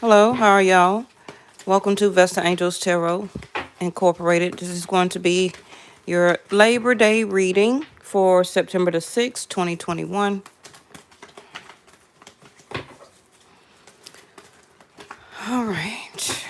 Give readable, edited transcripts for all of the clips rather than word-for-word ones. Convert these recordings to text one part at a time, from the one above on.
Hello, how are y'all? Welcome to Vestaangelstarot Incorporated. This is going to be your Labor Day reading for September the 6th, 2021. All right.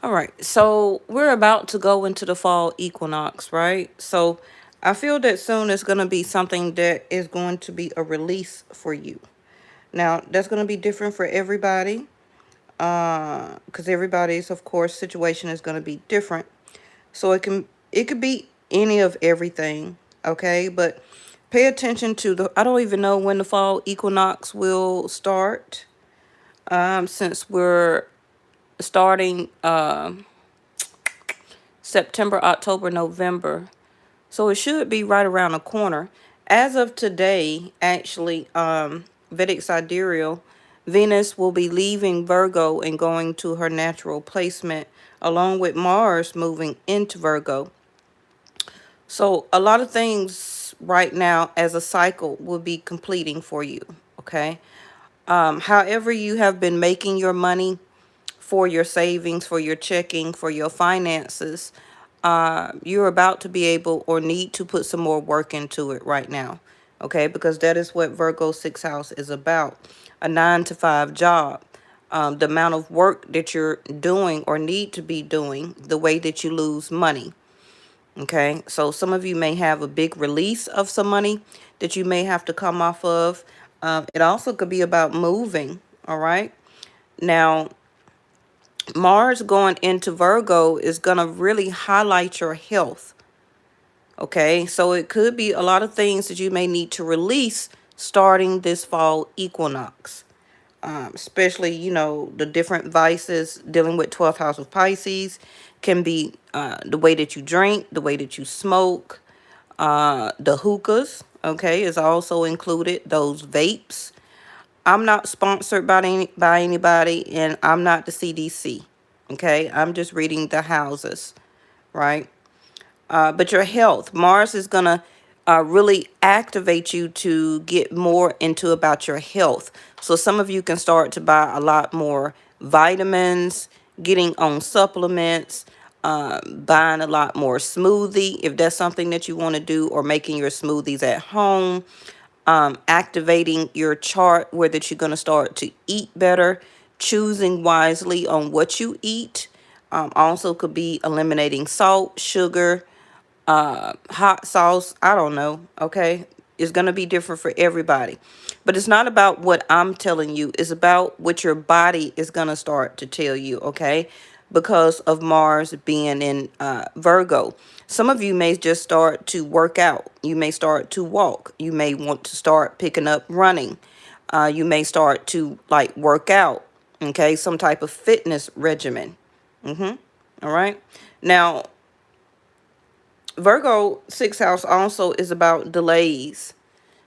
All right. So we're about to go into the fall equinox, right? So I feel that soon is going to be something that is going to be a release for you. Now, that's going to be different for everybody. Because everybody's, of course, situation is going to be different. So it could be any of everything, okay? But pay attention to I don't even know when the fall equinox will start. Since we're starting September, October, November. So it should be right around the corner. As of today, actually, Vedic Sidereal, Venus will be leaving Virgo and going to her natural placement, along with Mars moving into Virgo. So a lot of things right now as a cycle will be completing for you, okay? However you have been making your money for your savings, for your checking, for your finances, you're about to be able or need to put some more work into it right now, okay? Because that is what Virgo 6th house is about, a 9 to 5 job. The amount of work that you're doing or need to be doing, the way that you lose money. Okay, so some of you may have a big release of some money that you may have to come off of. It also could be about moving. All right. Now, Mars going into Virgo is going to really highlight your health. Okay, so it could be a lot of things that you may need to release starting this fall equinox. Especially, the different vices dealing with 12th house of Pisces can be the way that you drink, the way that you smoke, the hookahs, okay, is also included, those vapes. I'm not sponsored by anybody, and I'm not the CDC, okay? I'm just reading the houses, right? But your health, Mars is going to really activate you to get more into about your health. So some of you can start to buy a lot more vitamins, getting on supplements, buying a lot more smoothie, if that's something that you want to do, or making your smoothies at home, activating your chart where that you're going to start to eat better, choosing wisely on what you eat. Also could be eliminating salt, sugar, hot sauce. I don't know. Okay. It's going to be different for everybody. But it's not about what I'm telling you. It's about what your body is going to start to tell you. Okay. Because of Mars being in Virgo. Some of you may just start to work out. You may start to walk. You may want to start picking up running. You may start to like work out. Okay. Some type of fitness regimen. All right. Now, Virgo 6th house also is about delays.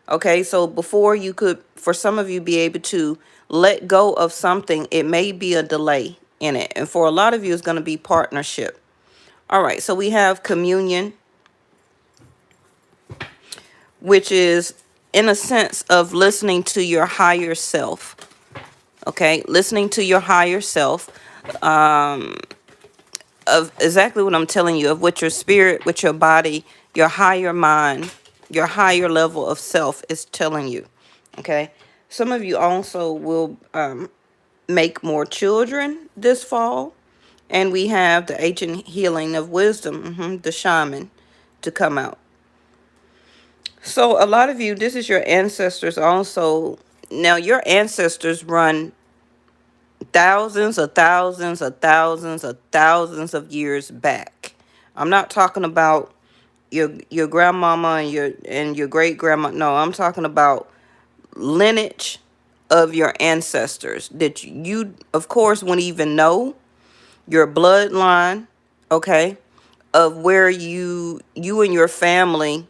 Okay, so before you could, for some of you, be able to let go of something, it may be a delay in it. And for a lot of you, it's going to be partnership. All right, so we have communion, which is in a sense of listening to your higher self. Okay, listening to your higher self, of exactly what I'm telling you, of what your spirit, with your body, your higher mind, your higher level of self is telling you. Okay. Some of you also will make more children this fall. And we have the ancient healing of wisdom, the shaman, to come out. So a lot of you, this is your ancestors also. Now, your ancestors run thousands of thousands of thousands of thousands of years back. I'm not talking about your grandmama and your great grandma. No, I'm talking about lineage of your ancestors that you of course wouldn't even know, your bloodline, okay, of where you and your family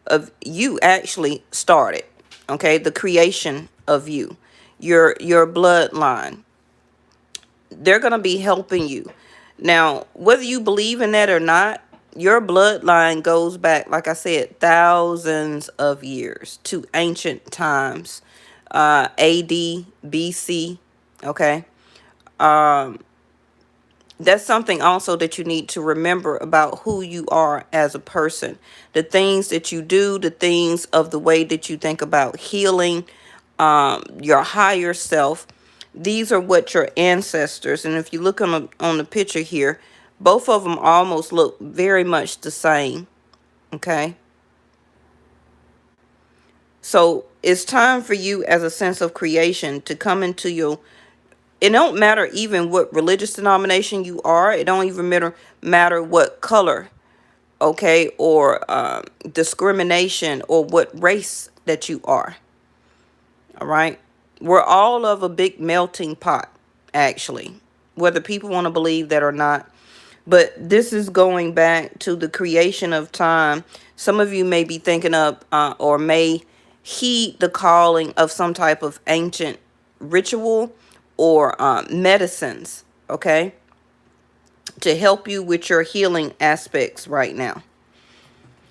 of you actually started, okay, the creation of your bloodline. They're going to be helping you. Now, whether you believe in that or not, your bloodline goes back, like I said, thousands of years to ancient times, AD, BC. Okay. Um, that's something also that you need to remember about who you are as a person. The things that you do, the things of the way that you think about healing, your higher self. These are what your ancestors, and if you look on the picture here, both of them almost look very much the same. Okay. So it's time for you as a sense of creation to come into your, it don't matter even what religious denomination you are. It don't even matter what color, okay, or discrimination, or what race that you are. All right. We're all of a big melting pot, actually, whether people want to believe that or not. But this is going back to the creation of time. Some of you may be thinking of or may heed the calling of some type of ancient ritual or medicines, okay, to help you with your healing aspects right now.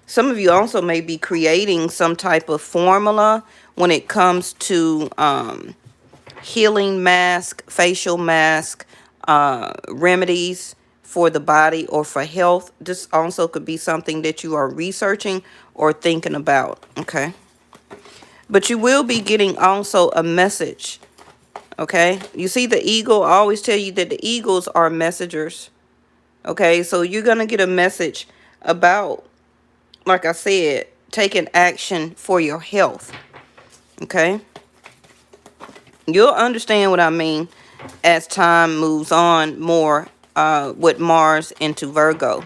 Some of you also may be creating some type of formula when it comes to healing mask, facial mask, remedies for the body or for health. This also could be something that you are researching or thinking about, okay? But you will be getting also a message, okay? You see the eagle, I always tell you that the eagles are messengers, okay? So you're going to get a message about, like I said, taking action for your health, okay? You'll understand what I mean as time moves on more with Mars into Virgo.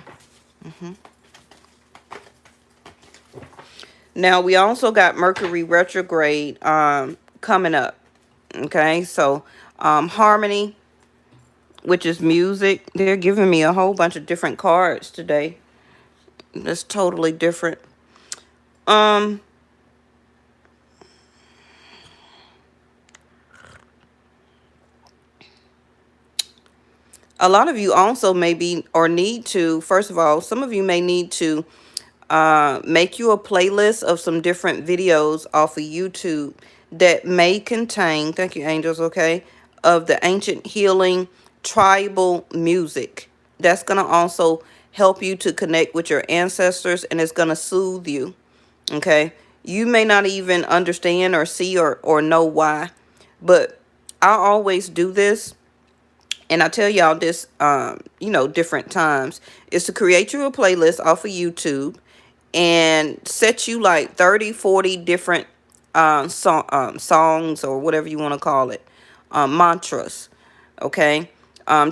Now, we also got Mercury Retrograde coming up, okay? So, harmony, which is music. They're giving me a whole bunch of different cards today. That's totally different. A lot of you also may be or need to, first of all, some of you may need to make you a playlist of some different videos off of YouTube that may contain, thank you angels, okay, of the ancient healing tribal music. That's going to also help you to connect with your ancestors, and it's going to soothe you, okay? You may not even understand or see or know why, but I always do this, and I tell y'all this, different times, is to create you a playlist off of YouTube and set you like 30, 40 different songs or whatever you want to call it, mantras, okay?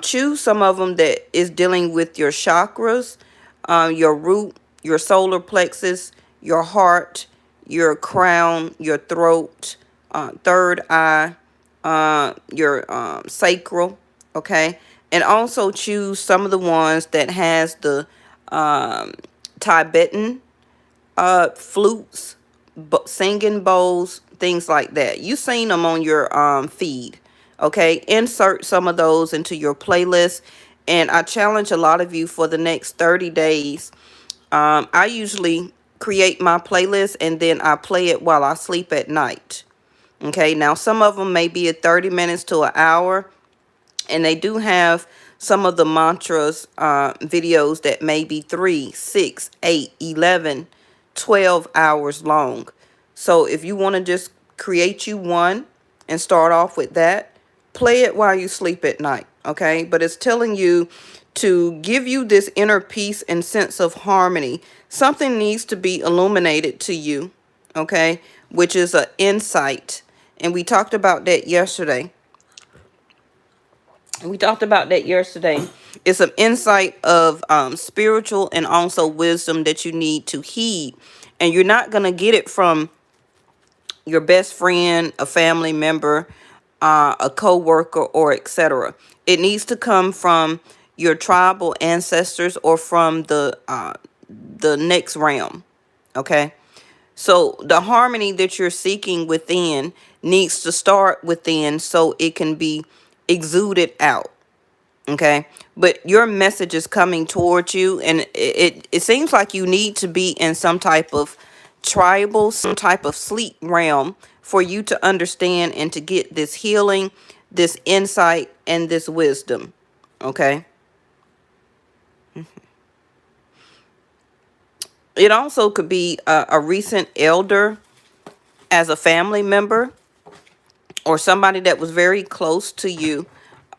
Choose some of them that is dealing with your chakras, your root, your solar plexus, your heart, your crown, your throat, third eye, your sacral, okay? And also choose some of the ones that has the Tibetan flutes, singing bowls, things like that. You seen them on your feed, okay? Insert some of those into your playlist, and I challenge a lot of you for the next 30 days. I usually create my playlist and then I play it while I sleep at night, okay? Now some of them may be at 30 minutes to an hour, and they do have some of the mantras videos that may be 3, 6, 8, 11, 12 hours long. So if you want to just create you one and start off with that, play it while you sleep at night, okay? But it's telling you to give you this inner peace and sense of harmony. Something needs to be illuminated to you, okay? Which is an insight. And we talked about that yesterday. It's an insight of spiritual and also wisdom that you need to heed. And you're not going to get it from your best friend, a family member, a co-worker, or etc. It needs to come from your tribal ancestors or from the next realm, okay? So the harmony that you're seeking within needs to start within so it can be exuded out, Okay, but your message is coming towards you, and it seems like you need to be in some type of tribal, some type of sleep realm for you to understand and to get this healing, this insight, and this wisdom. Okay, it also could be a recent elder as a family member, or somebody that was very close to you,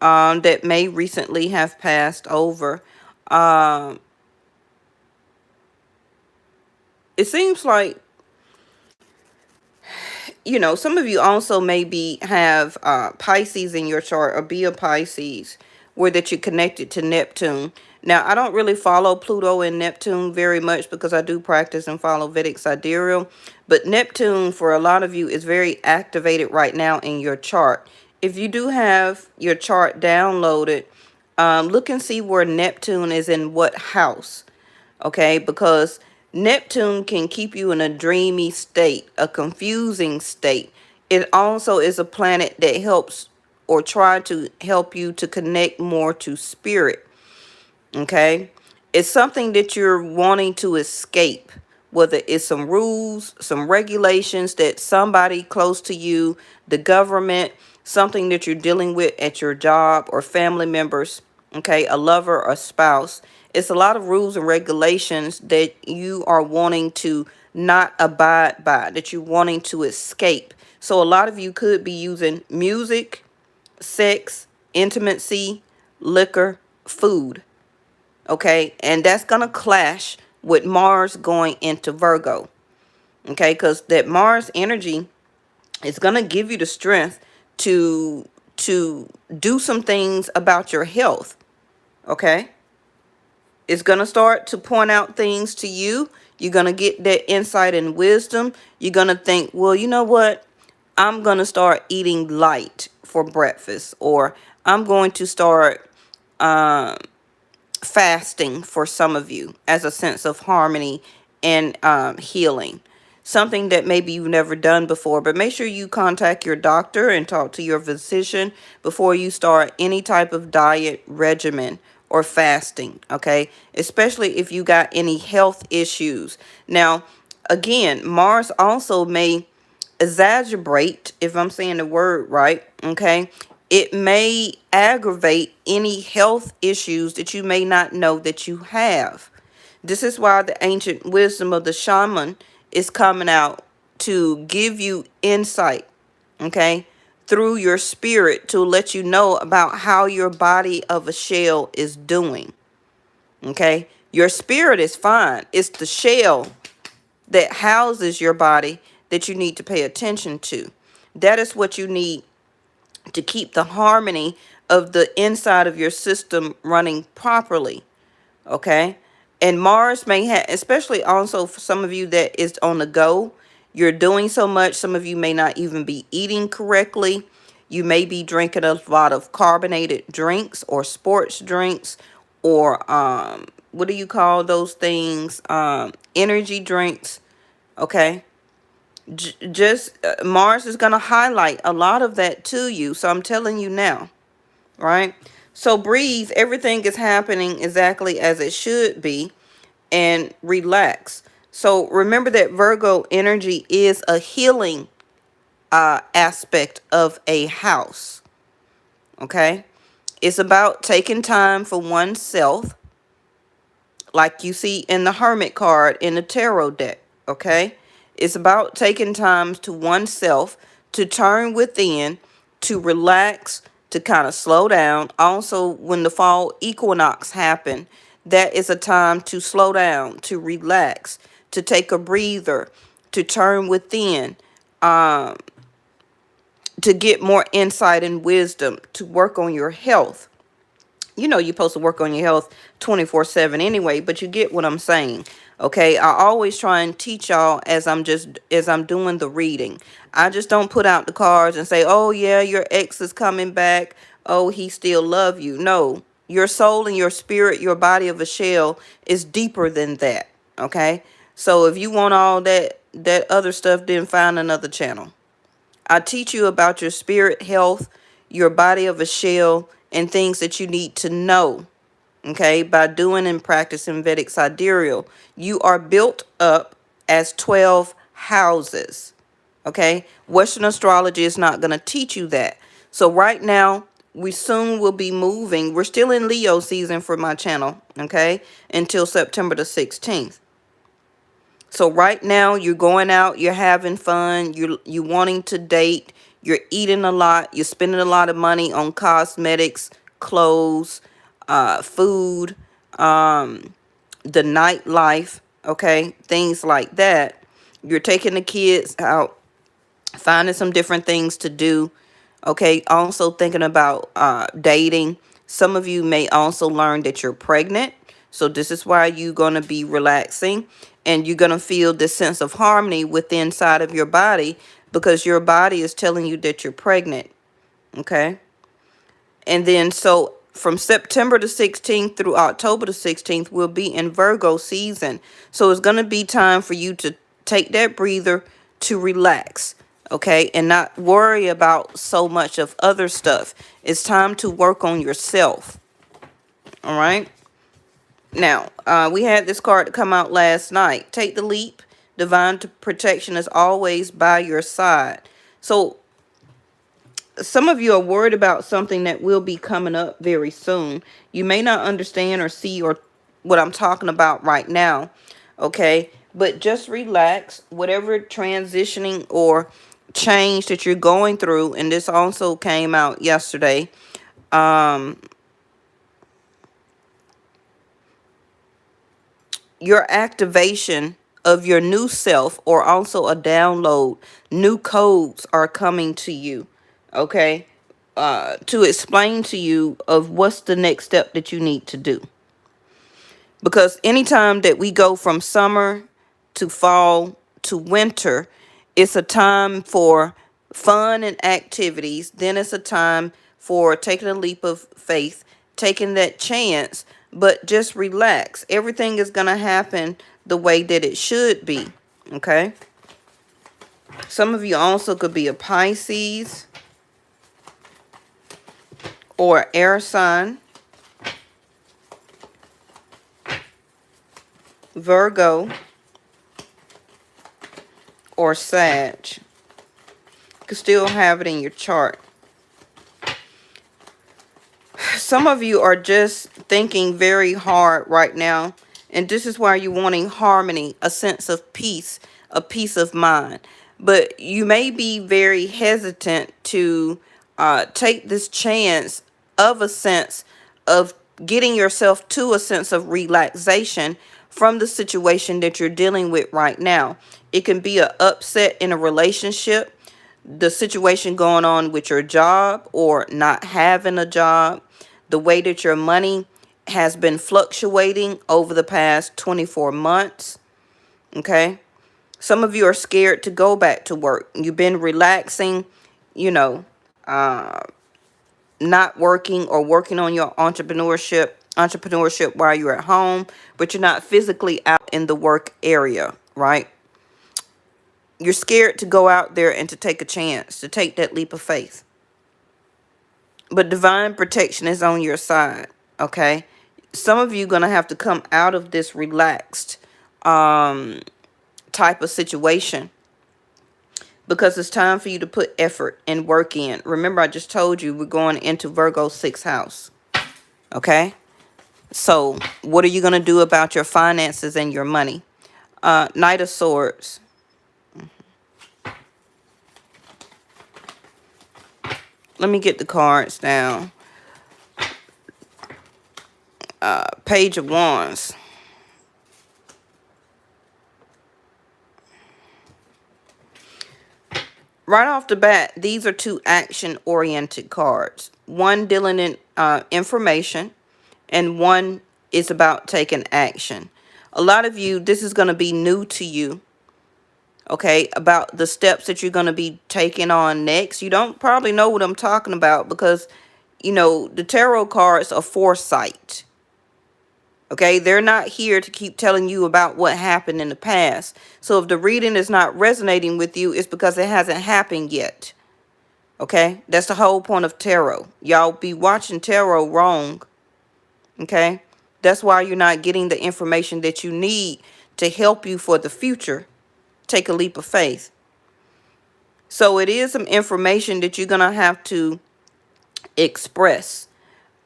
that may recently have passed over. Um, it seems like, you know, some of you also maybe have Pisces in your chart, or be a Pisces, where that you're connected to Neptune. Now, I don't really follow Pluto and Neptune very much because I do practice and follow Vedic Sidereal. But Neptune, for a lot of you, is very activated right now in your chart. If you do have your chart downloaded, look and see where Neptune is in what house. Okay, because Neptune can keep you in a dreamy state, a confusing state. It also is a planet that helps, or try to help you to connect more to spirit. Okay, it's something that you're wanting to escape, whether it's some rules, some regulations that somebody close to you, the government, something that you're dealing with at your job, or family members. Okay, a lover or spouse. It's a lot of rules and regulations that you are wanting to not abide by, that you're wanting to escape. So a lot of you could be using music, sex, intimacy, liquor, food. Okay, and that's gonna clash with Mars going into Virgo. Okay, because that Mars energy is gonna give you the strength to do some things about your health. Okay, it's gonna start to point out things to you. You're gonna get that insight and wisdom. You're gonna think, well, you know what, I'm gonna start eating light for breakfast, or I'm going to start fasting for some of you, as a sense of harmony and healing. Something that maybe you've never done before, but make sure you contact your doctor and talk to your physician before you start any type of diet regimen or fasting. Okay, especially if you got any health issues. Now, again, Mars also may exaggerate, if I'm saying the word right. Okay, it may aggravate any health issues that you may not know that you have. This is why the ancient wisdom of the shaman is coming out to give you insight, okay, through your spirit, to let you know about how your body of a shell is doing. Okay, your spirit is fine. It's the shell that houses your body that you need to pay attention to. That is what you need to keep the harmony of the inside of your system running properly. Okay, and Mars may have, especially also for some of you that is on the go, you're doing so much, some of you may not even be eating correctly. You may be drinking a lot of carbonated drinks or sports drinks, or what do you call those things, energy drinks. Okay, just Mars is going to highlight a lot of that to you, so I'm telling you now. Right, so breathe. Everything is happening exactly as it should be, and relax. So remember that Virgo energy is a healing aspect of a house. Okay, it's about taking time for oneself, like you see in the Hermit card in the tarot deck. Okay, it's about taking time to oneself, to turn within, to relax, to kind of slow down. Also, when the fall equinox happen, that is a time to slow down, to relax, to take a breather, to turn within, to get more insight and wisdom, to work on your health. You know you're supposed to work on your health 24/7 anyway, but you get what I'm saying. Okay, I always try and teach y'all as I'm doing the reading. I just don't put out the cards and say, oh yeah, your ex is coming back, oh he still love you. No, your soul and your spirit, your body of a shell, is deeper than that. Okay, so if you want all that other stuff, then find another channel. I teach you about your spirit health, your body of a shell, and things that you need to know. Okay, by doing and practicing Vedic Sidereal, you are built up as 12 houses. Okay, Western astrology is not going to teach you that. So right now, we soon will be moving. We're still in Leo season for my channel, okay, until September the 16th. So right now, you're going out, you're having fun, you're wanting to date, you're eating a lot, you're spending a lot of money on cosmetics, clothes, food, the nightlife, okay, things like that. You're taking the kids out, finding some different things to do, okay, also thinking about dating. Some of you may also learn that you're pregnant, so this is why you're going to be relaxing, and you're going to feel this sense of harmony within inside of your body, because your body is telling you that you're pregnant, okay. And then so from September the 16th through October the 16th, we'll be in Virgo season. So it's going to be time for you to take that breather, to relax, okay, and not worry about so much of other stuff. It's time to work on yourself. All right. Now, we had this card come out last night. Take the leap. Divine protection is always by your side. So some of you are worried about something that will be coming up very soon. You may not understand or see or what I'm talking about right now, okay? But just relax. Whatever transitioning or change that you're going through, and this also came out yesterday, your activation of your new self, or also a download, new codes are coming to you, okay, to explain to you of what's the next step that you need to do. Because anytime that we go from summer to fall to winter, it's a time for fun and activities. Then it's a time for taking a leap of faith, taking that chance, but just relax. Everything is going to happen the way that it should be, okay? Some of you also could be a Pisces or air sign, Virgo, or Sag. You can still have it in your chart. Some of you are just thinking very hard right now, and this is why you're wanting harmony, a sense of peace, a peace of mind. But you may be very hesitant to take this chance of a sense of getting yourself to a sense of relaxation from the situation that you're dealing with right now. It can be an upset in a relationship, the situation going on with your job or not having a job, the way that your money has been fluctuating over the past 24 months, okay? Some of you are scared to go back to work. You've been relaxing, you know, not working or working on your entrepreneurship while you're at home, but you're not physically out in the work area, right? You're scared to go out there and to take a chance, to take that leap of faith. But divine protection is on your side, okay? Some of you going to have to come out of this relaxed type of situation, because it's time for you to put effort and work in. Remember, I just told you we're going into Virgo's 6th house, okay? So what are you going to do about your finances and your money? Knight of Swords. Let me get the cards down. Page of Wands. Right off the bat, these are two action-oriented cards. One dealing in information, and one is about taking action. A lot of you, this is going to be new to you, okay, about the steps that you're going to be taking on next. You don't probably know what I'm talking about, because, you know, the tarot cards are foresight. Okay, they're not here to keep telling you about what happened in the past. So if the reading is not resonating with you, it's because it hasn't happened yet. Okay, that's the whole point of tarot. Y'all be watching tarot wrong. Okay, that's why you're not getting the information that you need to help you for the future. Take a leap of faith. So it is some information that you're gonna have to express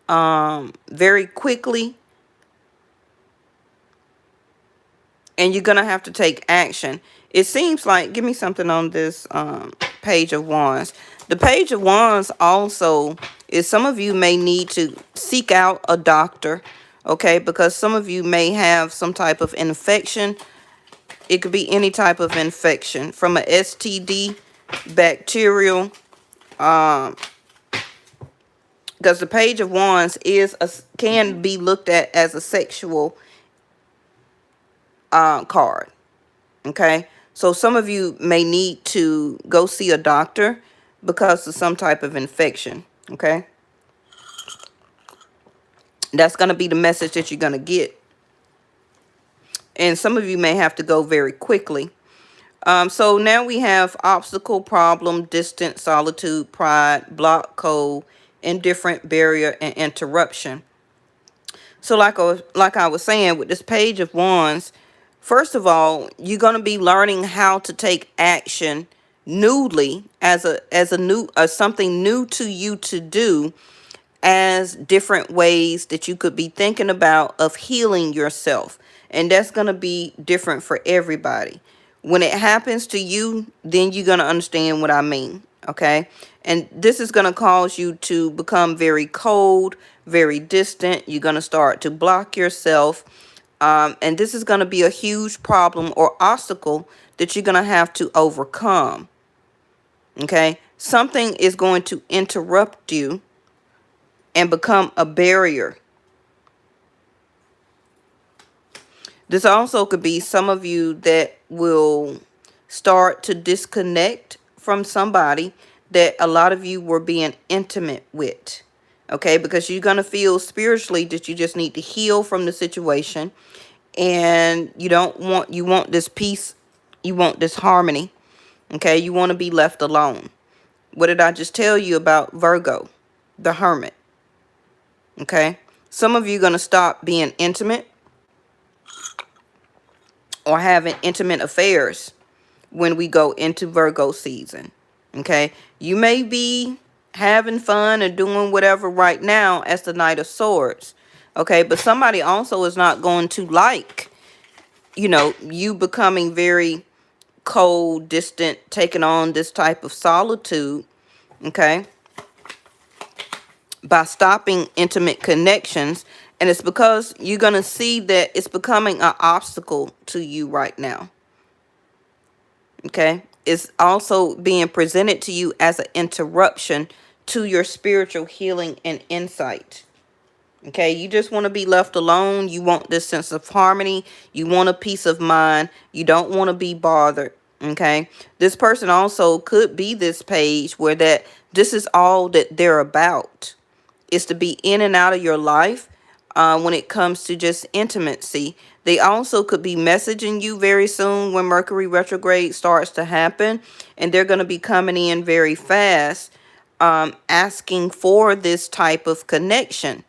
very quickly, and you're gonna have to take action. It seems like, give me something on this Page of Wands. The Page of Wands also is, some of you may need to seek out a doctor, okay, because some of you may have some type of infection. It could be any type of infection, from a STD, bacterial, because the Page of Wands can be looked at as a sexual card. Okay, so some of you may need to go see a doctor because of some type of infection. Okay, that's going to be the message that you're going to get, and some of you may have to go very quickly. So now we have obstacle, problem, distance, solitude, pride, block, code, indifferent, barrier, and interruption. So like I was saying, with this Page of Wands, first of all, you're going to be learning how to take action newly, as something new to you to do, as different ways that you could be thinking about of healing yourself. And that's going to be different for everybody. When it happens to you, then you're going to understand what I mean. Okay, and this is going to cause you to become very cold, very distant. You're going to start to block yourself, and this is going to be a huge problem or obstacle that you're going to have to overcome. Okay, something is going to interrupt you and become a barrier. This also could be some of you that will start to disconnect from somebody that a lot of you were being intimate with. Okay, because you're going to feel spiritually that you just need to heal from the situation, and you want this peace, you want this harmony. Okay, you want to be left alone. What did I just tell you about Virgo, the Hermit? Okay, some of you are going to stop being intimate or having intimate affairs when we go into Virgo season. Okay, you may be having fun and doing whatever right now as the Knight of Swords. Okay, but somebody also is not going to like, you becoming very cold, distant, taking on this type of solitude. Okay, by stopping intimate connections. And it's because you're going to see that it's becoming an obstacle to you right now. Okay, it's also being presented to you as an interruption to your spiritual healing and insight. Okay, you just want to be left alone. You want this sense of harmony. You want a peace of mind. You don't want to be bothered. Okay, this person also could be this page where this is all that they're about, is to be in and out of your life. When it comes to just intimacy, they also could be messaging you very soon when Mercury retrograde starts to happen, and they're going to be coming in very fast, asking for this type of connection,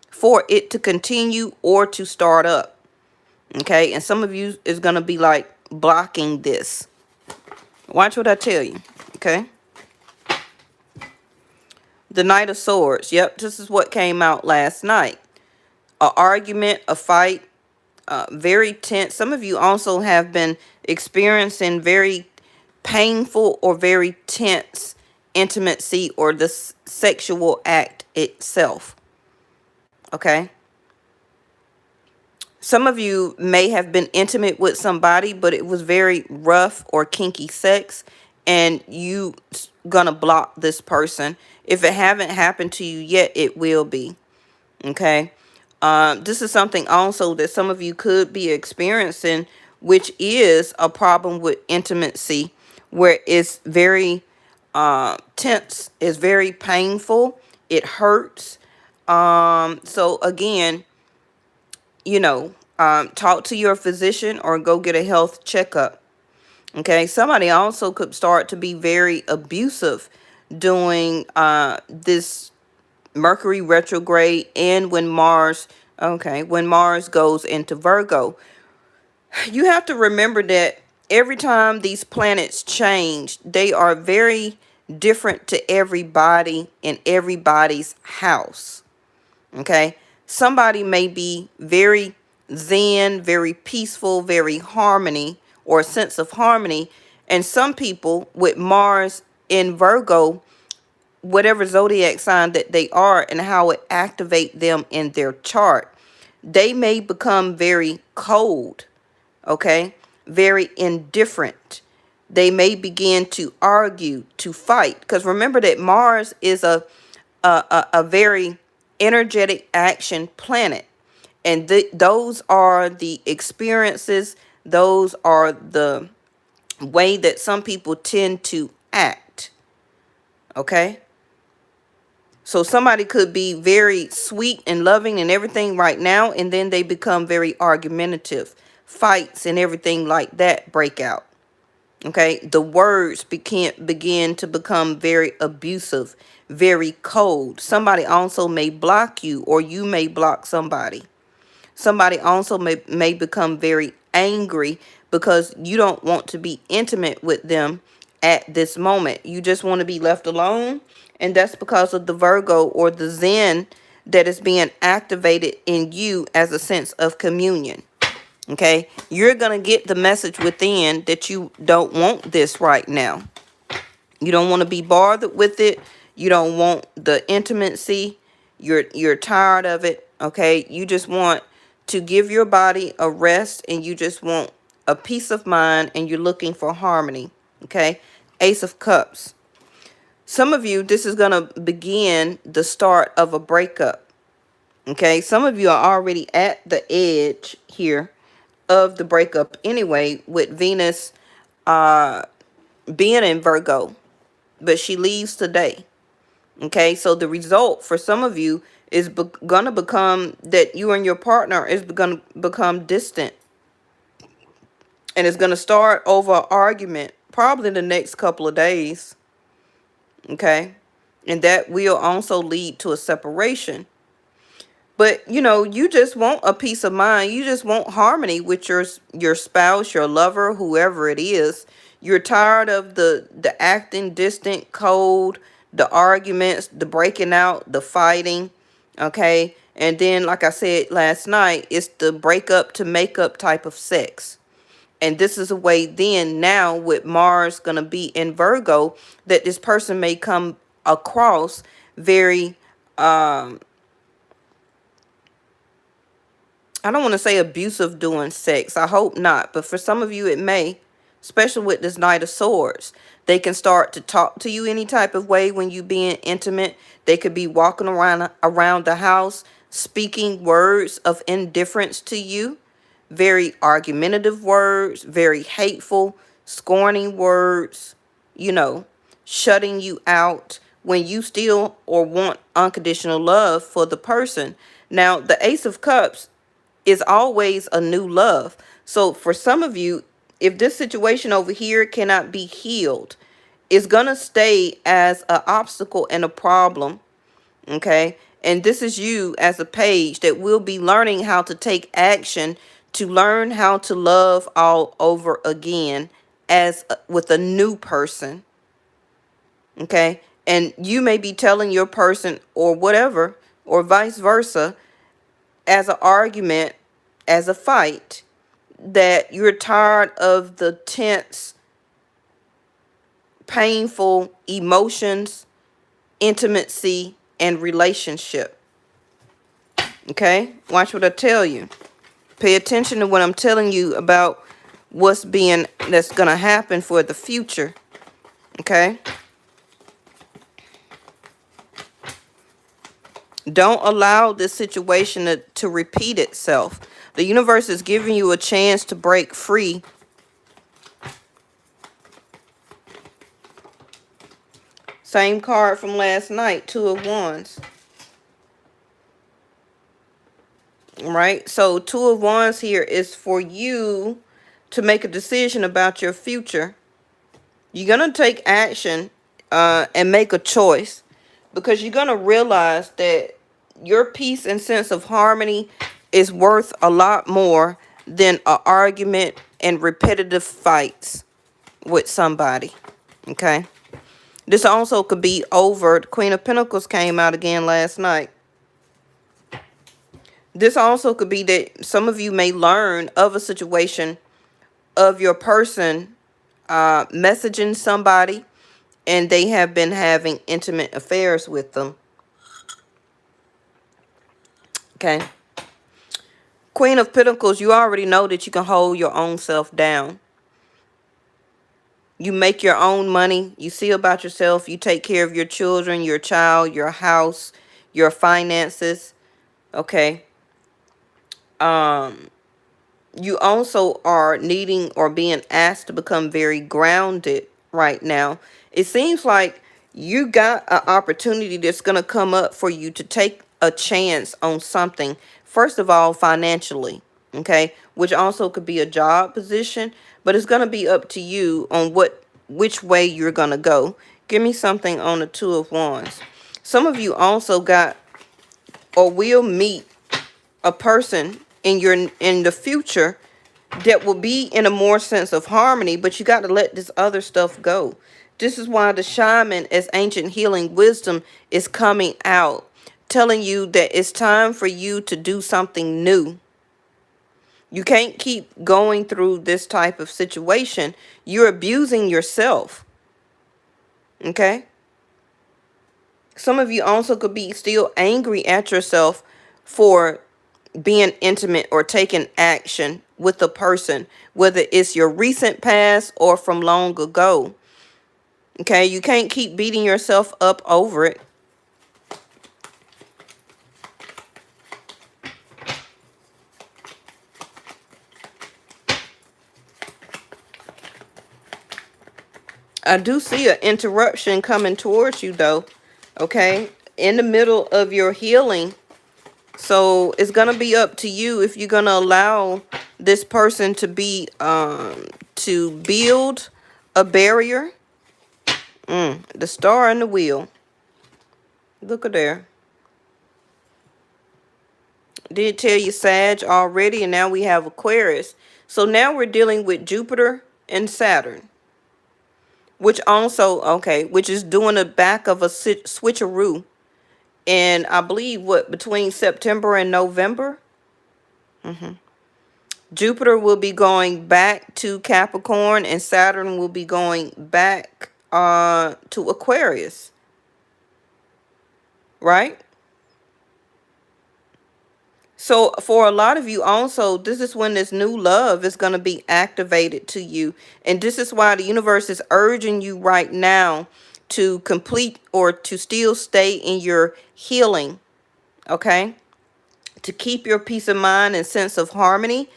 for it to continue or to start up. Okay, and some of you is going to be like blocking this. Watch what I tell you. Okay, the Knight of Swords. Yep, this is what came out last night. An argument, a fight, very tense. Some of you also have been experiencing very painful or very tense intimacy or the sexual act itself. Okay, some of you may have been intimate with somebody, but it was very rough or kinky sex, and you gonna block this person. If it haven't happened to you yet, it will be. Okay, this is something also that some of you could be experiencing, which is a problem with intimacy, where it's very tense, it's very painful, it hurts. So again, talk to your physician or go get a health checkup. Okay, somebody also could start to be very abusive during this Mercury retrograde and when Mars, okay, when Mars goes into Virgo. You have to remember that every time these planets change, they are very different to everybody in everybody's house. Okay? Somebody may be very zen, very peaceful, very harmony, or a sense of harmony. And some people with Mars in Virgo, whatever zodiac sign that they are and how it activate them in their chart, they may become very cold, okay, very indifferent. They may begin to argue, to fight, because remember that Mars is a very energetic action planet, and those are the experiences, those are the way that some people tend to act. Okay, so somebody could be very sweet and loving and everything right now, and then they become very argumentative. Fights and everything like that break out. Okay, the words begin to become very abusive, very cold. Somebody also may block you, or you may block somebody. Somebody also may become very angry because you don't want to be intimate with them at this moment. You just want to be left alone. And that's because of the Virgo or the Zen that is being activated in you as a sense of communion. Okay, you're going to get the message within that you don't want this right now. You don't want to be bothered with it. You don't want the intimacy. You're tired of it. Okay, you just want to give your body a rest, and you just want a peace of mind, and you're looking for harmony. Okay, Ace of Cups. Some of you, this is going to begin the start of a breakup. Okay, some of you are already at the edge here of the breakup anyway, with Venus being in Virgo, but she leaves today. Okay, so the result for some of you is going to become that you and your partner is going to become distant, and it's going to start over an argument probably the next couple of days. Okay, and that will also lead to a separation. But, you know, you just want a peace of mind. You just want harmony with your spouse, your lover, whoever it is. You're tired of the acting distant, cold, the arguments, the breaking out, the fighting. Okay. And then, like I said last night, it's the breakup to make up type of sex. And this is a way then now with Mars going to be in Virgo that this person may come across very I don't want to say abusive doing sex. I hope not. But for some of you, it may, especially with this Knight of Swords. They can start to talk to you any type of way when you being intimate. They could be walking around the house, speaking words of indifference to you. Very argumentative words, very hateful, scorning words, you know, shutting you out when you still or want unconditional love for the person. Now, the Ace of Cups is always a new love. So for some of you, if this situation over here cannot be healed, it's going to stay as an obstacle and a problem. Okay. And this is you as a page that will be learning how to take action to learn how to love all over again as with a new person. Okay. And you may be telling your person or whatever, or vice versa, as an argument, as a fight, that you're tired of the tense, painful emotions, intimacy, and relationship. Okay? Watch what I tell you. Pay attention to what I'm telling you about that's going to happen for the future. Okay? Don't allow this situation to repeat itself. The universe is giving you a chance to break free. Same card from last night, Two of Wands. Right? So Two of Wands here is for you to make a decision about your future. You're going to take action and make a choice, because you're going to realize that your peace and sense of harmony is worth a lot more than an argument and repetitive fights with somebody. Okay. This also could be over. The Queen of Pentacles came out again last night. This also could be that some of you may learn of a situation of your person messaging somebody and they have been having intimate affairs with them. Okay. Queen of Pentacles, you already know that you can hold your own self down. You make your own money. You see about yourself. You take care of your children, your child, your house, your finances. Okay. You also are needing or being asked to become very grounded right now. It seems like you got an opportunity that's going to come up for you to take a chance on something. First of all, financially, okay, which also could be a job position, but it's going to be up to you on which way you're going to go. Give me something on the Two of Wands. Some of you also got or will meet a person in the future that will be in a more sense of harmony, but you got to let this other stuff go. This is why the shaman as ancient healing wisdom is coming out, telling you that it's time for you to do something new. You can't keep going through this type of situation. You're abusing yourself. Okay? Some of you also could be still angry at yourself for being intimate or taking action with a person, whether it's your recent past or from long ago. Okay, you can't keep beating yourself up over it. I do see an interruption coming towards you though. Okay, in the middle of your healing. So it's gonna be up to you if you're gonna allow this person to be to build a barrier. The star and the wheel. Look at there. Did tell you Sag already, and now we have Aquarius. So now we're dealing with Jupiter and Saturn, which also, okay, which is doing the back of a switcheroo. And I believe between September and November. Jupiter will be going back to Capricorn and Saturn will be going back to Aquarius. Right? So for a lot of you also, this is when this new love is going to be activated to you. And this is why the universe is urging you right now to complete or to still stay in your healing. Okay? To keep your peace of mind and sense of harmony.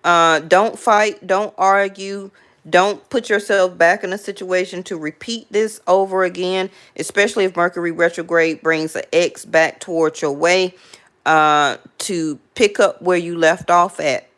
Don't fight. Don't argue. Don't put yourself back in a situation to repeat this over again, especially if Mercury retrograde brings an X back towards your way, to pick up where you left off at.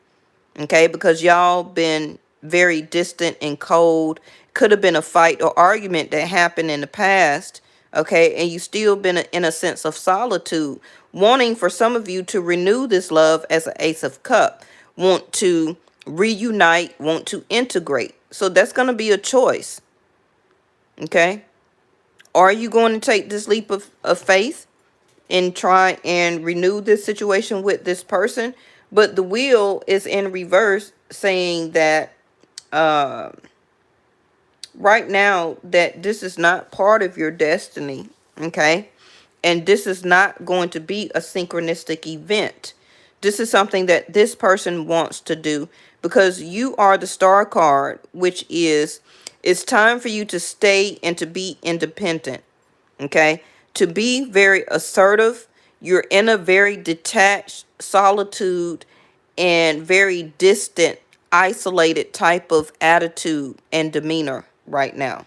Okay, because y'all been very distant and cold. Could have been a fight or argument that happened in the past. Okay, and you still been in a sense of solitude, wanting for some of you to renew this love as an Ace of Cup, want to reunite, want to integrate. So that's going to be a choice. Okay, are you going to take this leap of faith and try and renew this situation with this person? But the wheel is in reverse, saying that right now that this is not part of your destiny. Okay, and this is not going to be a synchronistic event. This is something that this person wants to do, because you are the star card, which is it's time for you to stay and to be independent. Okay, to be very assertive. You're in a very detached solitude and very distant, isolated type of attitude and demeanor right now.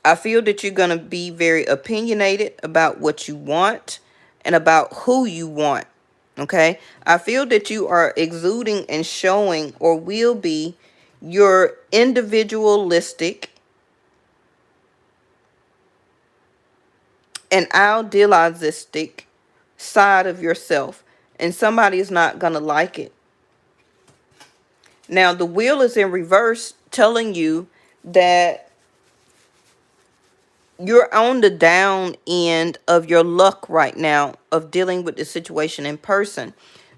I feel that you're going to be very opinionated about what you want and about who you want. Okay, I feel that you are exuding and showing, or will be, your individualistic an idealistic side of yourself, and somebody is not going to like it. Now, the wheel is in reverse, telling you that you're on the down end of your luck right now of dealing with the situation in person.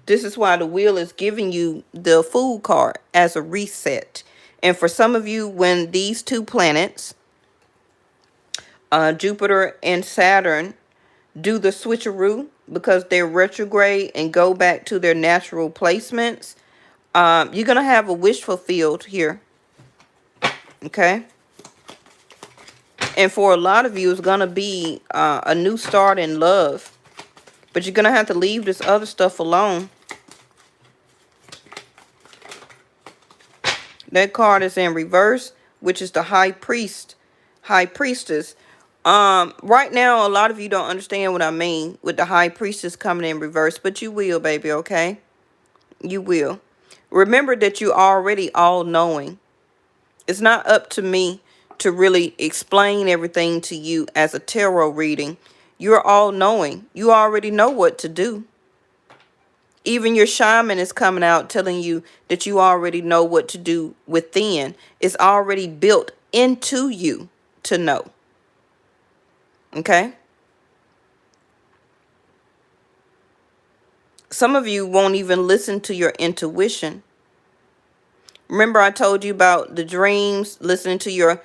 This is why the wheel is giving you the Fool card as a reset. And for some of you, when these two planets, Jupiter and Saturn, do the switcheroo because they're retrograde and go back to their natural placements, you're going to have a wish fulfilled here. Okay? And for a lot of you, it's going to be a new start in love. But you're going to have to leave this other stuff alone. That card is in reverse, which is the High Priestess. Right now, a lot of you don't understand what I mean with the High Priestess coming in reverse. But you will, baby, okay? You will. Remember that you're already all-knowing. It's not up to me to really explain everything to you as a tarot reading. You're all-knowing. You already know what to do. Even your shaman is coming out telling you that you already know what to do within. It's already built into you to know. Okay? Some of you won't even listen to your intuition. Remember I told you about the dreams, listening to your,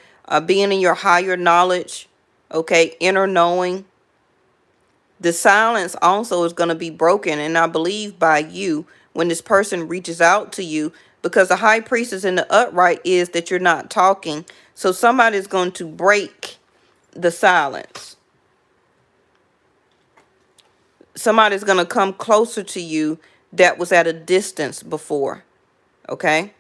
being in your higher knowledge, okay, inner knowing. The silence also is going to be broken, and I believe by you when this person reaches out to you, because the High Priestess in the upright is that you're not talking. So somebody's going to break the silence. Somebody's going to come closer to you that was at a distance before, okay?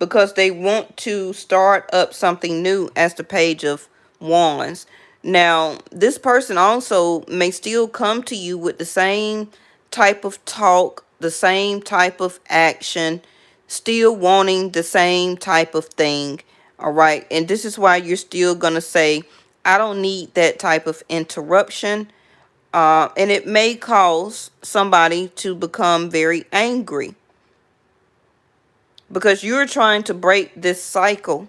Because they want to start up something new as the Page of Wands. Now, this person also may still come to you with the same type of talk, the same type of action, still wanting the same type of thing, all right? And this is why you're still going to say, I don't need that type of interruption. And it may cause somebody to become very angry, because you're trying to break this cycle,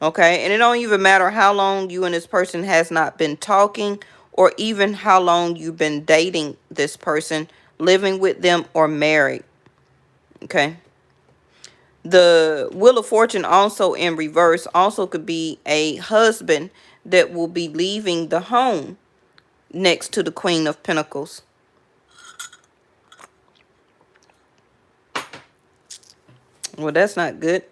okay? And it don't even matter how long you and this person has not been talking, or even how long you've been dating this person, living with them, or married, okay? The Wheel of Fortune also in reverse also could be a husband that will be leaving the home next to the Queen of Pentacles. Well, that's not good.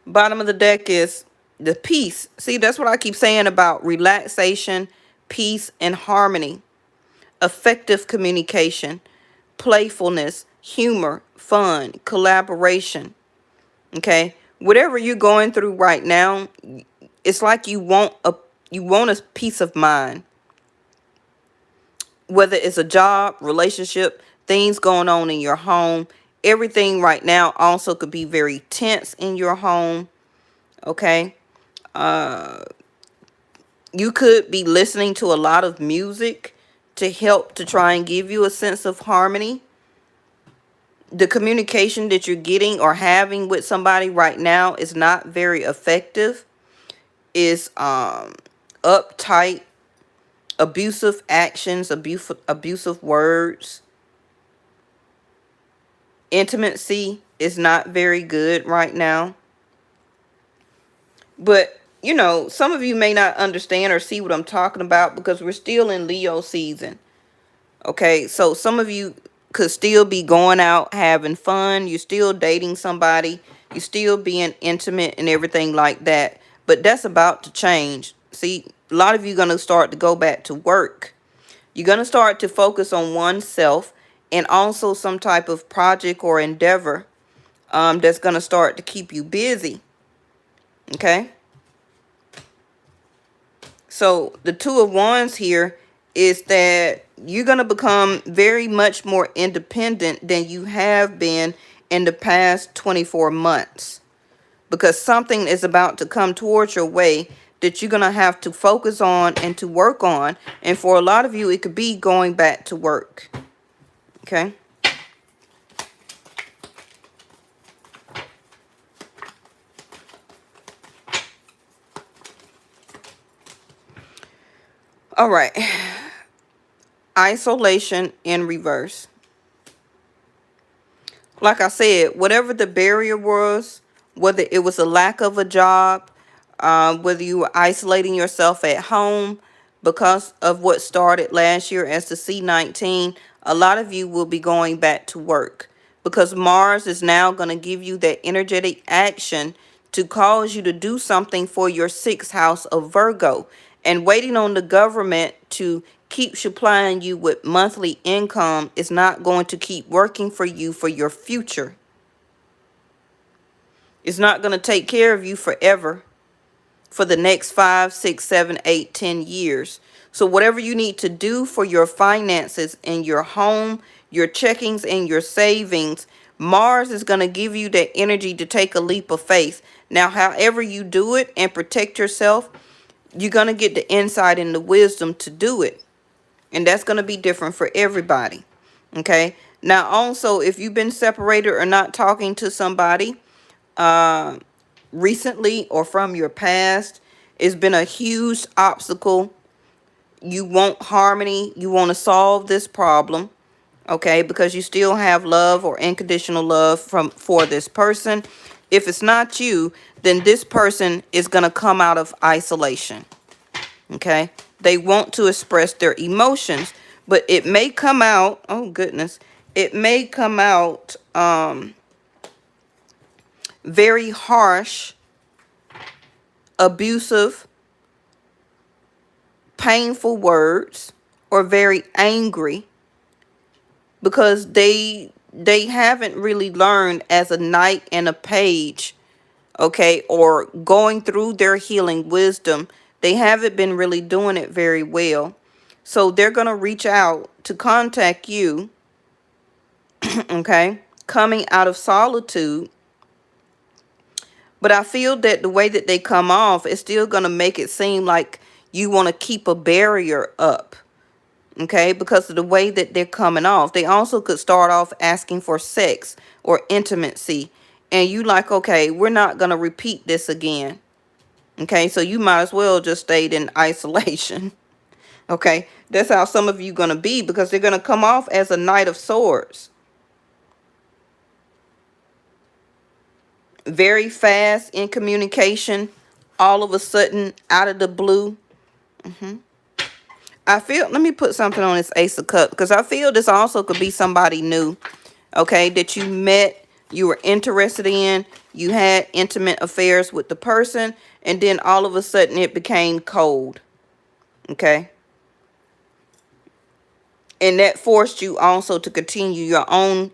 Bottom of the deck is the peace. See, that's what I keep saying about relaxation, peace, and harmony. Effective communication, playfulness, humor, fun, collaboration. Okay? Whatever you're going through right now, it's like you want a peace of mind. Whether it's a job, relationship, things going on in your home, everything right now also could be very tense in your home. Okay? You could be listening to a lot of music to help to try and give you a sense of harmony. The communication that you're getting or having with somebody right now is not very effective. Is uptight, abusive actions, abusive words. Intimacy is not very good right now. But, you know, some of you may not understand or see what I'm talking about because we're still in Leo season. Okay, so some of you could still be going out having fun. You're still dating somebody. You're still being intimate and everything like that. But that's about to change. See, a lot of you are going to start to go back to work. You're going to start to focus on oneself and also some type of project or endeavor that's going to start to keep you busy. Okay? So the Two of Wands here is that you're going to become very much more independent than you have been in the past 24 months. Because something is about to come towards your way that you're going to have to focus on and to work on. And for a lot of you, it could be going back to work. Okay. All right. Isolation in reverse. Like I said, whatever the barrier was, whether it was a lack of a job, whether you were isolating yourself at home because of what started last year as the C19, a lot of you will be going back to work because Mars is now going to give you that energetic action to cause you to do something for your sixth house of Virgo, and waiting on the government to keep supplying you with monthly income is not going to keep working for you for your future. It's not going to take care of you forever, for the next 5, 6, 7, 8, 10 years. So whatever you need to do for your finances in your home, your checkings and your savings, Mars is going to give you that energy to take a leap of faith. Now, however you do it and protect yourself, you're going to get the insight and the wisdom to do it. And that's going to be different for everybody. Okay. Now, also, if you've been separated or not talking to somebody recently or from your past, it's been a huge obstacle. You want harmony. You want to solve this problem. Okay. Because you still have love or unconditional love for this person. If it's not you, then this person is going to come out of isolation. Okay. They want to express their emotions, but it may come out, oh goodness, it may come out very harsh, abusive, painful words, or very angry, because they haven't really learned as a knight and a page, okay, or going through their healing wisdom. They haven't been really doing it very well. So they're going to reach out to contact you, okay, coming out of solitude. But I feel that the way that they come off is still going to make it seem like you want to keep a barrier up, okay, because of the way that they're coming off. They also could start off asking for sex or intimacy. And you like, okay, we're not going to repeat this again. Okay, so you might as well just stay in isolation. Okay, that's how some of you going to be, because they're going to come off as a Knight of Swords. Very fast in communication, all of a sudden, out of the blue. I feel, let me put something on this Ace of Cups, because I feel this also could be somebody new, okay, that you met, you were interested in, you had intimate affairs with the person, and then all of a sudden it became cold, okay? And that forced you also to continue your own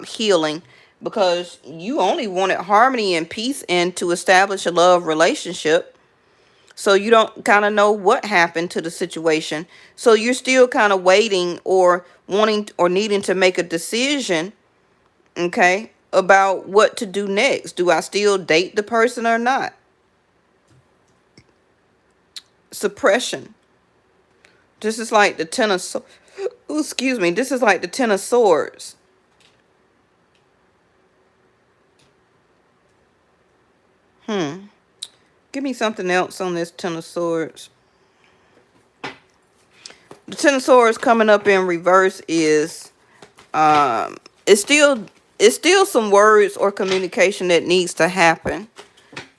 healing, because you only wanted harmony and peace and to establish a love relationship. So you don't kind of know what happened to the situation. So you're still kind of waiting or wanting or needing to make a decision, okay, about what to do next. Do I still date the person or not? Suppression. This is like the Ten of Swords. Excuse me. This is like the Ten of Swords. Give me something else on this Ten of Swords. The Ten of Swords coming up in reverse is it's still some words or communication that needs to happen.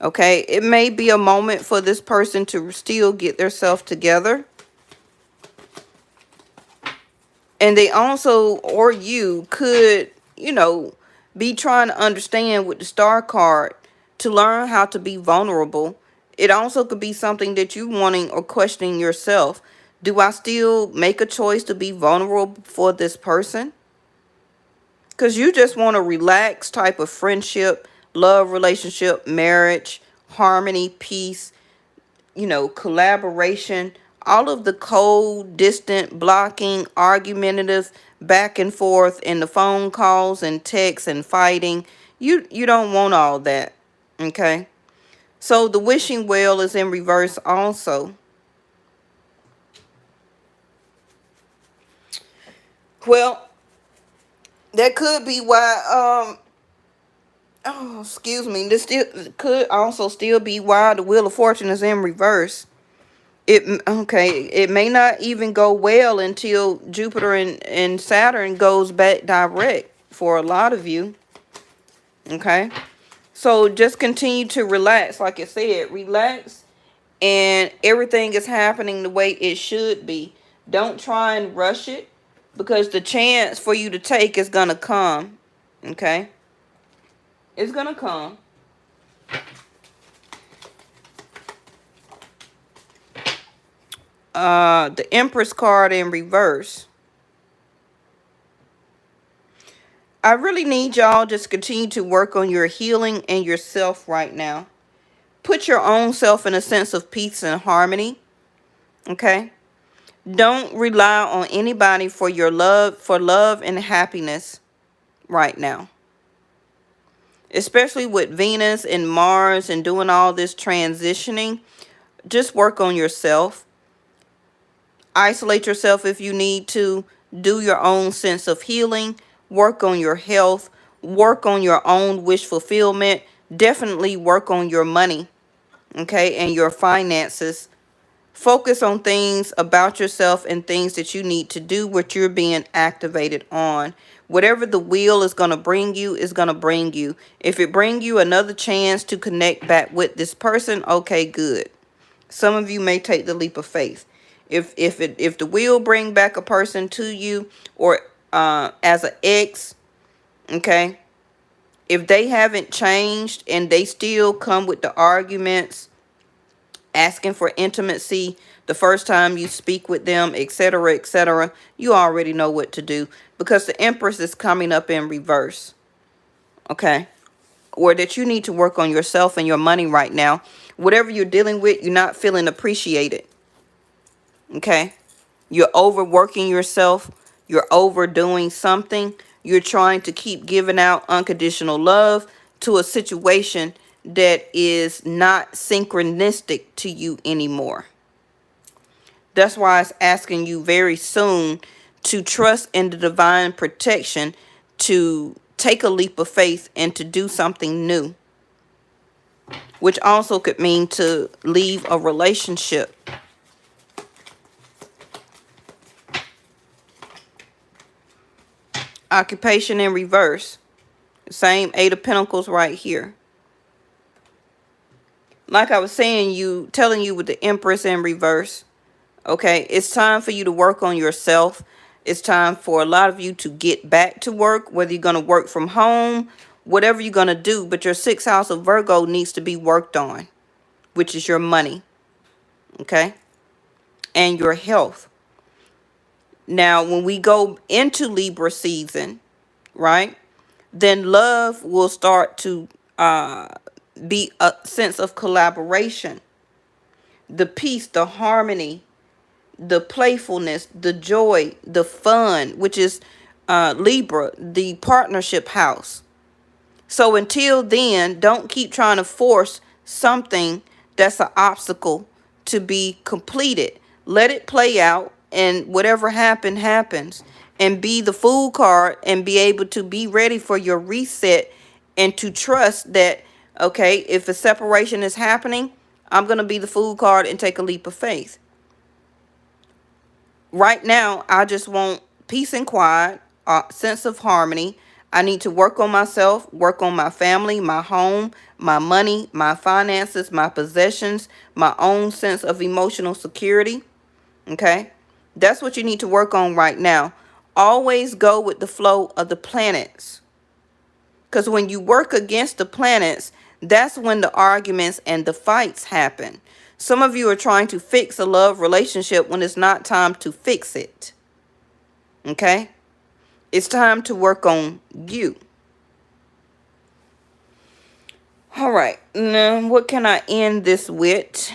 Okay, it may be a moment for this person to still get themselves together. And they also, or you could, you know, be trying to understand with the Star card to learn how to be vulnerable. It also could be something that you wanting or questioning yourself. Do I still make a choice to be vulnerable for this person? Because you just want a relaxed type of friendship, love relationship, marriage, harmony, peace, you know, collaboration. All of the cold, distant, blocking, argumentative, back and forth in the phone calls and texts and fighting. You don't want all that, okay? So the wishing well is in reverse also. Well, that could be why, oh, excuse me, this still could also still be why the Wheel of Fortune is in reverse. It may not even go well until Jupiter and Saturn goes back direct for a lot of you. Okay. So just continue to relax. Like I said, relax, and everything is happening the way it should be. Don't try and rush it, because the chance for you to take is going to come. Okay. It's going to come. The Empress card in reverse. I really need y'all just continue to work on your healing and yourself right now. Put your own self in a sense of peace and harmony. Okay? Don't rely on anybody for your love and happiness right now. Especially with Venus and Mars and doing all this transitioning. Just work on yourself. Isolate yourself if you need to. Do your own sense of healing. Work on your health. Work on your own wish fulfillment. Definitely work on your money, okay, and your finances. Focus on things about yourself and things that you need to do, what you're being activated on. Whatever the wheel is going to bring you is going to bring you. If it brings you another chance to connect back with this person, okay, good. Some of you may take the leap of faith. If the wheel bring back a person to you, or as an ex, okay, if they haven't changed and they still come with the arguments, asking for intimacy the first time you speak with them, etc., etc., you already know what to do, because the Empress is coming up in reverse. Okay? Or that you need to work on yourself and your money right now. Whatever you're dealing with, you're not feeling appreciated. Okay? You're overworking yourself. You're overdoing something. You're trying to keep giving out unconditional love to a situation that is not synchronistic to you anymore. That's why it's asking you very soon to trust in the divine protection, to take a leap of faith and to do something new, which also could mean to leave a relationship. Occupation in reverse. Same Eight of Pentacles right here. Like I was saying, telling you with the Empress in reverse. Okay, it's time for you to work on yourself. It's time for a lot of you to get back to work, whether you're going to work from home, whatever you're going to do. But your 6th house of Virgo needs to be worked on, which is your money. Okay, and your health. Now, when we go into Libra season, right, then love will start to be a sense of collaboration, the peace, the harmony, the playfulness, the joy, the fun, which is Libra, the partnership house. So until then, don't keep trying to force something that's an obstacle to be completed. Let it play out, and whatever happens, and be the Fool card and be able to be ready for your reset, and to trust that, okay, if a separation is happening, I'm going to be the Fool card and take a leap of faith. Right now, I just want peace and quiet, a sense of harmony. I need to work on myself, work on my family, my home, my money, my finances, my possessions, my own sense of emotional security. Okay? That's what you need to work on right now. Always go with the flow of the planets. Because when you work against the planets, that's when the arguments and the fights happen. Some of you are trying to fix a love relationship when it's not time to fix it. Okay? It's time to work on you. All right. Now, what can I end this with?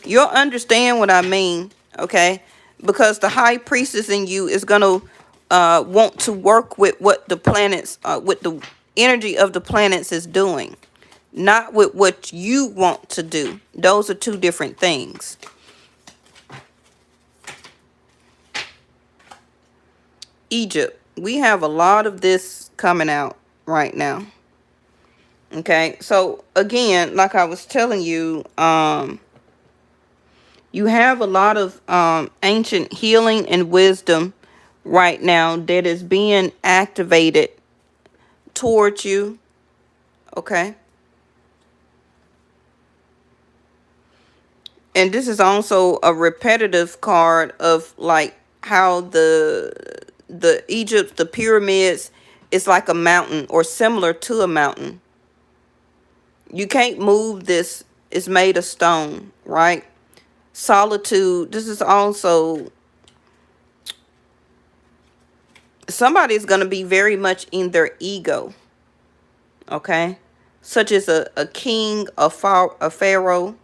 You'll understand what I mean, okay? Because the High Priestess in you is going to want to work with what the planets, with the energy of the planets is doing, not with what you want to do. Those are two different things. Egypt, we have a lot of this coming out right now. Okay, so again, like I was telling you, you have a lot of ancient healing and wisdom right now that is being activated towards you. Okay, and this is also a repetitive card of like how the Egypt, the pyramids, is like a mountain or similar to a mountain. You can't move this. It's made of stone, right? Solitude. This is also, somebody's going to be very much in their ego. Okay, such as a king, a pharaoh.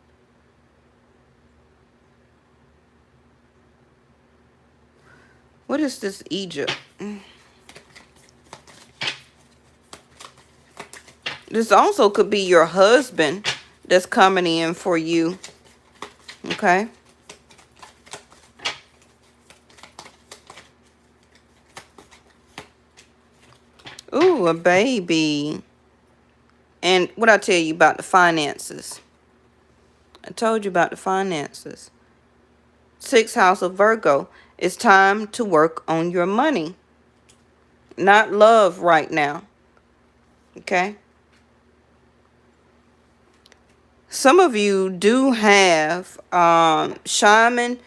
What is this Egypt? This also could be your husband that's coming in for you. Okay. Ooh, a baby. And what I tell you about the finances? I told you about the finances. 6th house of Virgo. It's time to work on your money. Not love right now. Okay. Some of you do have shaman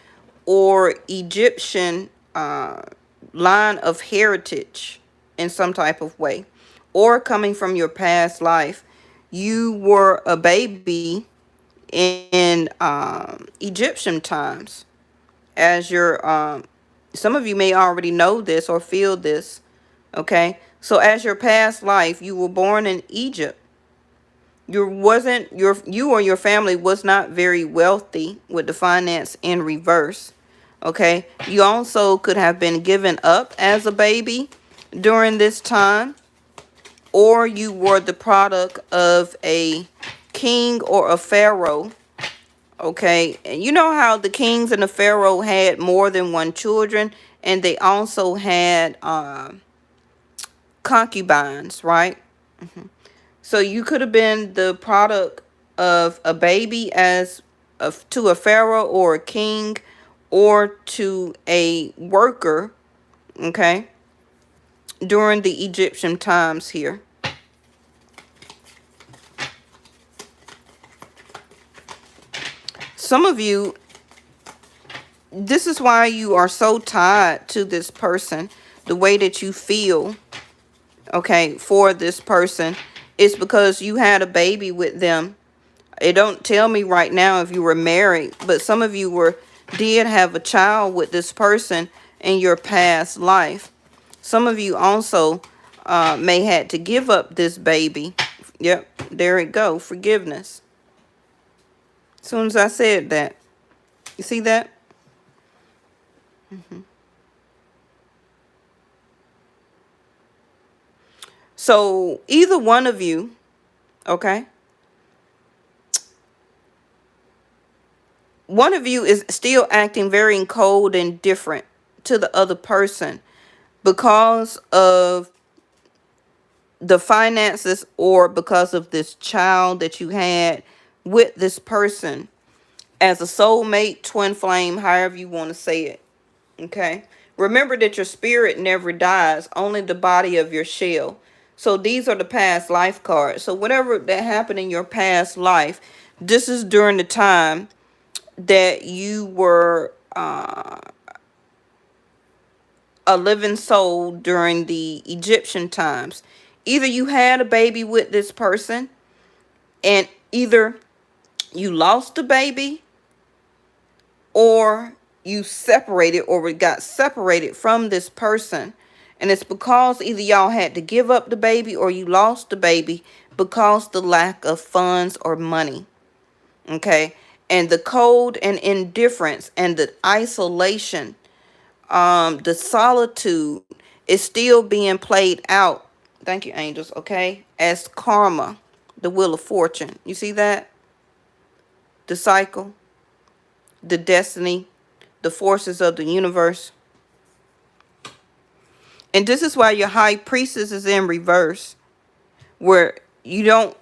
or Egyptian line of heritage in some type of way, or coming from your past life. You were a baby in Egyptian times. As your some of you may already know this or feel this. Okay, so as your past life, you were born in Egypt. You or your family was not very wealthy with the finance in reverse. Okay, you also could have been given up as a baby during this time, or you were the product of a king or a pharaoh. Okay, and you know how the kings and the pharaoh had more than one children, and they also had concubines, right? So you could have been the product of a baby to a pharaoh or a king, or to a worker, okay, during the Egyptian times here. Some of you, this is why you are so tied to this person, the way that you feel, okay, for this person, is because you had a baby with them. It don't tell me right now if you were married, but some of you did have a child with this person in your past life. Some of you also may had to give up this baby. Yep, there it go. Forgiveness. As soon as I said that. You see that? So either one of you, okay, one of you is still acting very cold and different to the other person because of the finances, or because of this child that you had with this person as a soulmate, twin flame, however you want to say it. Okay, remember that your spirit never dies, only the body of your shell. So these are the past life cards. So whatever that happened in your past life, this is during the time that you were a living soul during the Egyptian times. Either you had a baby with this person, and either you lost the baby, or you separated or got separated from this person. And it's because either y'all had to give up the baby or you lost the baby because the lack of funds or money. Okay. And the cold and indifference and the isolation, the solitude is still being played out. Thank you, angels. Okay, as karma, the wheel of fortune. You see that? The cycle, the destiny, the forces of the universe. And this is why your high priestess is in reverse, where you're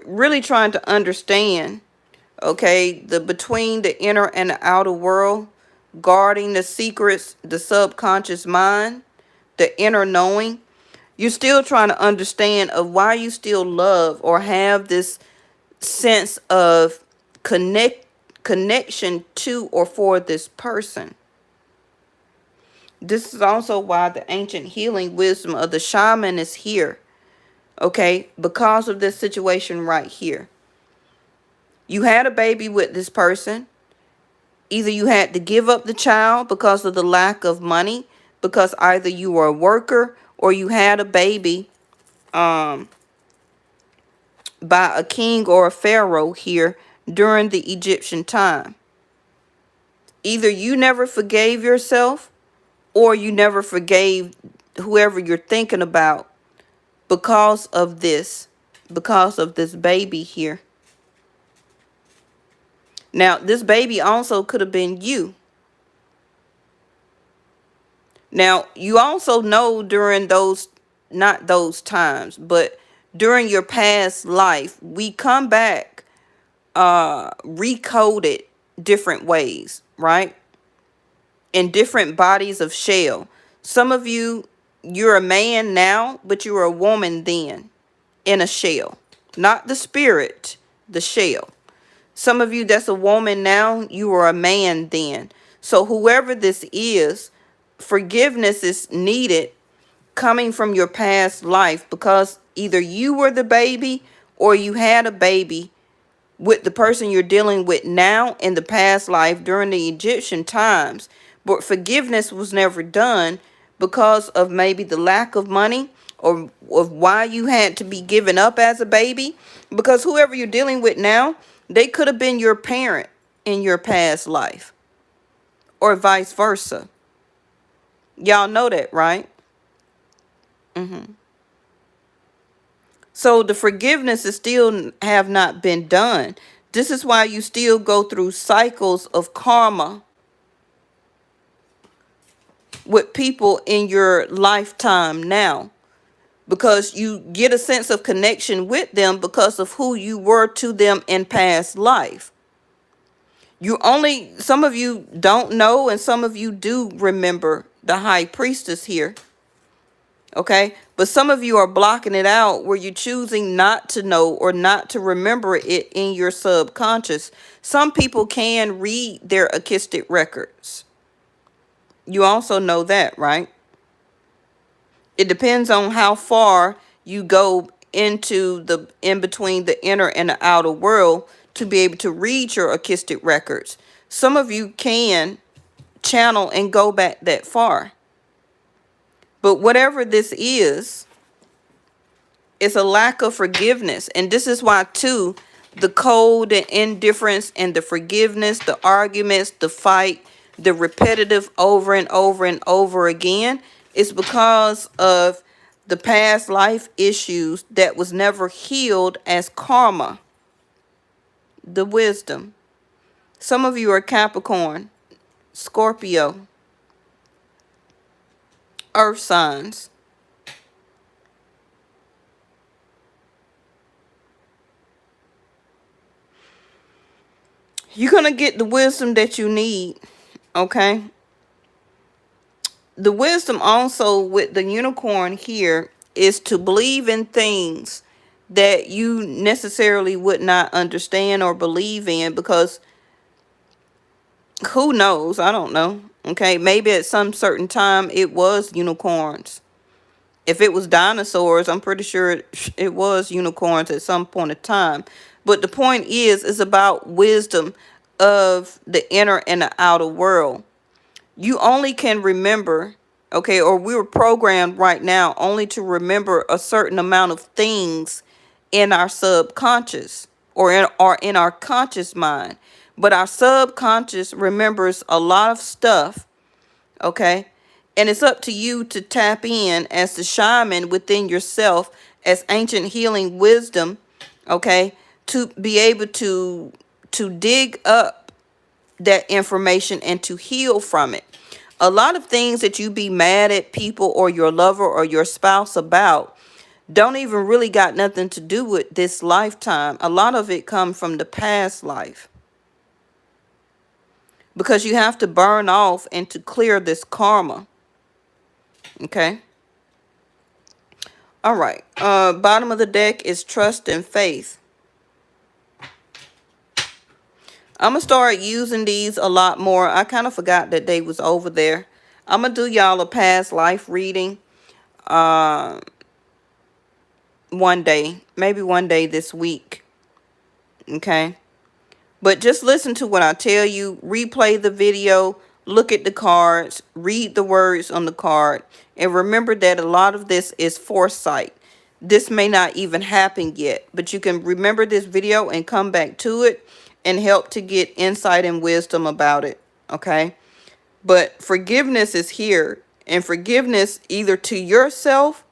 really trying to understand, okay, the between the inner and the outer world, guarding the secrets, the subconscious mind, the inner knowing. You're still trying to understand of why you still love or have this sense of connection to or for this person. This is also why the ancient healing wisdom of the shaman is here. Okay, because of this situation right here. You had a baby with this person. Either you had to give up the child because of the lack of money, because either you were a worker or you had a baby by a king or a pharaoh here during the Egyptian time. Either you never forgave yourself or you never forgave whoever you're thinking about because of this baby here. Now, this baby also could have been you. Now, you also know during those, not those times, but during your past life, we come back recoded different ways, right? In different bodies of shell. Some of you, you're a man now, but you were a woman then in a shell. Not the spirit, the shell. Some of you that's a woman now, you were a man then. So whoever this is, forgiveness is needed coming from your past life, because either you were the baby or you had a baby with the person you're dealing with now in the past life during the Egyptian times. But forgiveness was never done because of maybe the lack of money or of why you had to be given up as a baby. Because whoever you're dealing with now, they could have been your parent in your past life or vice versa. Y'all know that, right? So the forgiveness is still have not been done. This is why you still go through cycles of karma with people in your lifetime now, because you get a sense of connection with them because of who you were to them in past life. Some of you don't know and some of you do remember the high priestess here. Okay, but some of you are blocking it out where you're choosing not to know or not to remember it in your subconscious. Some people can read their akashic records. You also know that, right? It depends on how far you go into the in between the inner and the outer world to be able to read your akashic records. Some of you can channel and go back that far. But whatever this is, it's a lack of forgiveness. And this is why, too, the cold and indifference and the forgiveness, the arguments, the fight, the repetitive over and over and over again is because of the past life issues that was never healed as karma, the wisdom. Some of you are Capricorn, Scorpio, earth signs. You're going to get the wisdom that you need, okay? The wisdom also with the unicorn here is to believe in things that you necessarily would not understand or believe in, because who knows? I don't know. Okay, maybe at some certain time it was unicorns. If it was dinosaurs, I'm pretty sure it was unicorns at some point of time. But the point is about wisdom of the inner and the outer world. You only can remember, okay, or we were programmed right now only to remember a certain amount of things in our subconscious or in our conscious mind. But our subconscious remembers a lot of stuff, okay, And it's up to you to tap in as the shaman within yourself, as ancient healing wisdom, okay, to be able to dig up that information and to heal from it. A lot of things that you be mad at people or your lover or your spouse about don't even really got nothing to do with this lifetime. A lot of it come from the past life. Because you have to burn off and to clear this karma. Okay? All right. Bottom of the deck is trust and faith. I'm going to start using these a lot more. I kind of forgot that they was over there. I'm going to do y'all a past life reading one day. Maybe one day this week. Okay? But just listen to what I tell you. Replay the video. Look at the cards. Read the words on the card. And remember that a lot of this is foresight. This may not even happen yet. But you can remember this video and come back to it and help to get insight and wisdom about it. Okay? But forgiveness is here. And forgiveness either to yourself,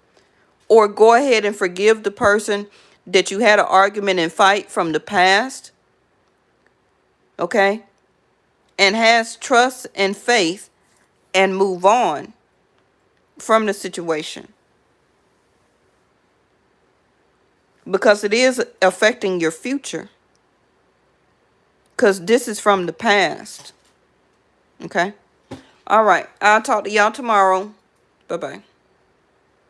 or go ahead and forgive the person that you had an argument and fight from the past. Okay? And has trust and faith and move on from the situation. Because it is affecting your future. Because this is from the past. Okay? All right. I'll talk to y'all tomorrow. Bye-bye.